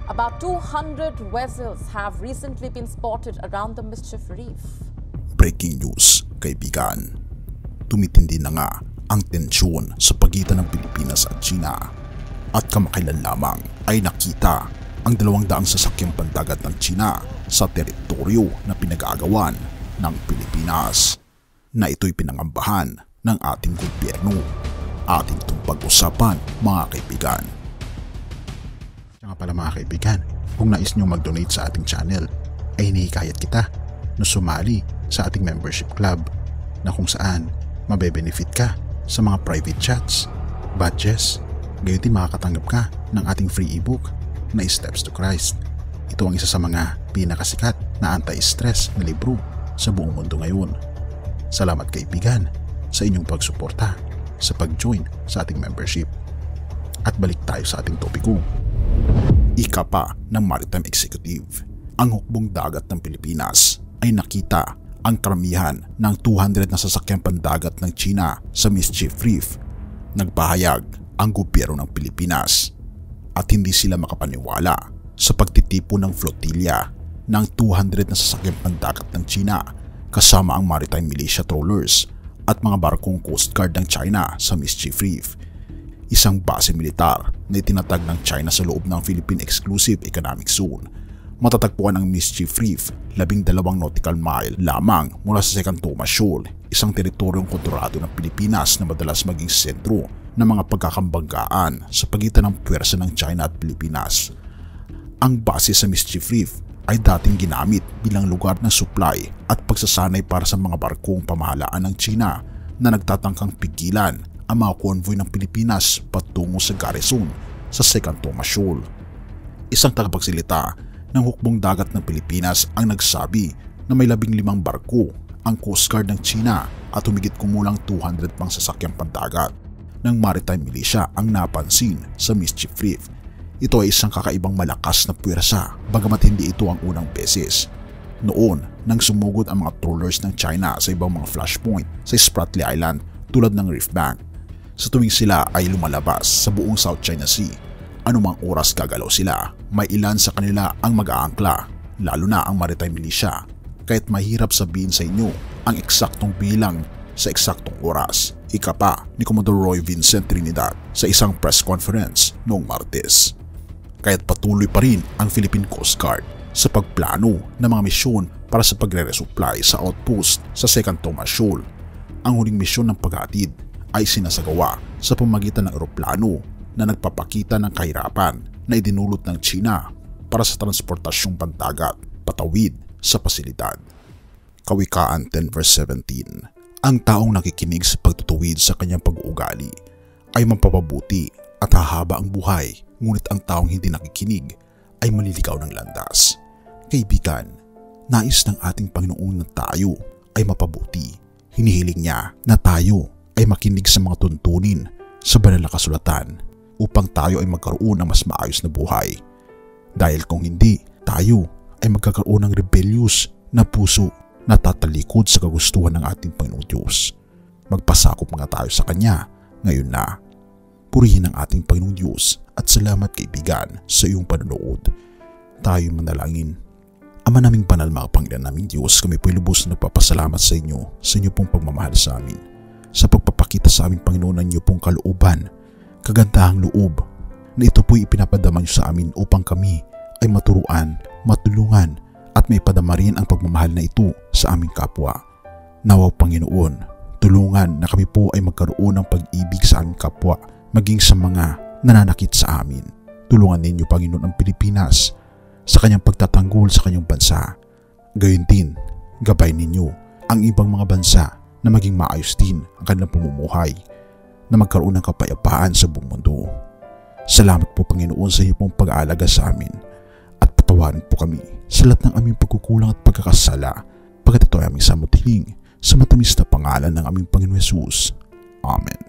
About 200 vessels have recently been spotted around the Mischief Reef. Breaking news, kaibigan. Tumitindi na nga ang tensyon sa pagitan ng Pilipinas at China. At kamakailan lamang ay nakita ang 200 sasakyang pandagat ng China sa teritoryo na pinag-aagawan ng Pilipinas, na ito'y pinangambahan ng ating gobyerno. Ating itong pag-usapan, mga kaibigan. Kaya nga pala mga kaibigan, kung nais nyo mag-donate sa ating channel, ay hinihikayat kita na sumali sa ating membership club na kung saan mabe-benefit ka sa mga private chats, badges, gayon din makakatanggap ka ng ating free ebook na Steps to Christ. Ito ang isa sa mga pinakasikat na anti-stress na libro sa buong mundo ngayon. Salamat kaibigan sa inyong pagsuporta sa pag-join sa ating membership. At balik tayo sa ating topiko. Ikapa ng Maritime Executive. Ang hukbong dagat ng Pilipinas ay nakita ang karamihan ng 200 na sasakyang pandagat ng China sa Mischief Reef. Nagpahayag ang gobyerno ng Pilipinas at hindi sila makapaniwala sa pagtitipo ng flotilla ng 200 na sasakyang pandagat ng China kasama ang maritime militia trawlers at mga barkong Coast Guard ng China sa Mischief Reef, isang base militar na itinatag ng China sa loob ng Philippine Exclusive Economic Zone. Matatagpuan ang Mischief Reef 12 nautical mile lamang mula sa Second Thomas Shoal, isang teritoryong kontrolado ng Pilipinas na madalas maging sentro ng mga pagkakambanggaan sa pagitan ng puwersa ng China at Pilipinas. Ang base sa Mischief Reef ay dating ginamit bilang lugar ng supply at pagsasanay para sa mga barkong pamahalaan ng China na nagtatangkang pigilan ang mga convoy ng Pilipinas patungo sa garrison sa Second Thomas Shoal. Isang tagapagsalita ng hukbong dagat ng Pilipinas ang nagsabi na may 15 barko ang Coast Guard ng China at humigit kumulang 200 pang sasakyang pandagat ng maritime militia ang napansin sa Mischief Reef. Ito ay isang kakaibang malakas na puwersa bagamat hindi ito ang unang beses. Noon, nang sumugod ang mga trawlers ng China sa ibang mga flashpoint sa Spratly Island tulad ng Reef Bank. Sa tuwing sila ay lumalabas sa buong South China Sea, anumang oras gagalaw sila, may ilan sa kanila ang mag-aangkla, lalo na ang maritime militia. Kahit mahirap sabihin sa inyo ang eksaktong bilang sa eksaktong oras, ikapa ni Commodore Roy Vincent Trinidad sa isang press conference noong Martes. Kaya't patuloy pa rin ang Philippine Coast Guard sa pagplano ng mga misyon para sa pagre-resupply sa outpost sa Second Thomas Shoal. Ang huling misyon ng paghatid ay sinasagawa sa pamamagitan ng eroplano na nagpapakita ng kahirapan na idinulot ng China para sa transportasyong pandagat patawid sa pasilidad. Kawikaan 10 verse 17. Ang taong nakikinig sa pagtutuwid sa kanyang pag-uugali ay mapapabuti at hahaba ang buhay, ngunit ang taong hindi nakikinig ay maliligaw ng landas. Kaibigan, nais ng ating Panginoon na tayo ay mapabuti. Hinihiling niya na tayo ay makinig sa mga tuntunin sa banal na kasulatan upang tayo ay magkaroon ng mas maayos na buhay. Dahil kung hindi, tayo ay magkakaroon ng rebellious na puso na tatalikod sa kagustuhan ng ating Panginoong Diyos. Magpasakop nga tayo sa Kanya ngayon na. Purihin ang ating Panginoong Diyos at salamat kaibigan sa iyong panonood. Tayo manalangin. Ama naming banal, mga Panginoon naming Diyos, kami po'y lubos na nagpapasalamat sa inyo pong pagmamahal sa amin, sa pagpapakita sa amin Panginoon ng inyo pong kalooban, kagandahang loob na ito po'y ipinapadama niyo sa amin upang kami ay maturuan, matulungan at may padama rin ang pagmamahal na ito sa aming kapwa. Nawa Panginoon, tulungan na kami po ay magkaroon ng pag-ibig sa aming kapwa, maging sa mga nananakit sa amin. Tulungan ninyo Panginoon ang Pilipinas sa kanyang pagtatanggol sa kanyang bansa. Gayon din, gabay ninyo ang ibang mga bansa na maging maayos din ang kanilang pamumuhay, na magkaroon ng kapayapaan sa buong mundo. Salamat po Panginoon sa iyo pong pag-aalaga sa amin at patawarin po kami sa lahat ng aming pagkukulang at pagkakasala, pagkat ito ay aming samutiling sa matamis na pangalan ng aming Panginoon Jesus. Amen.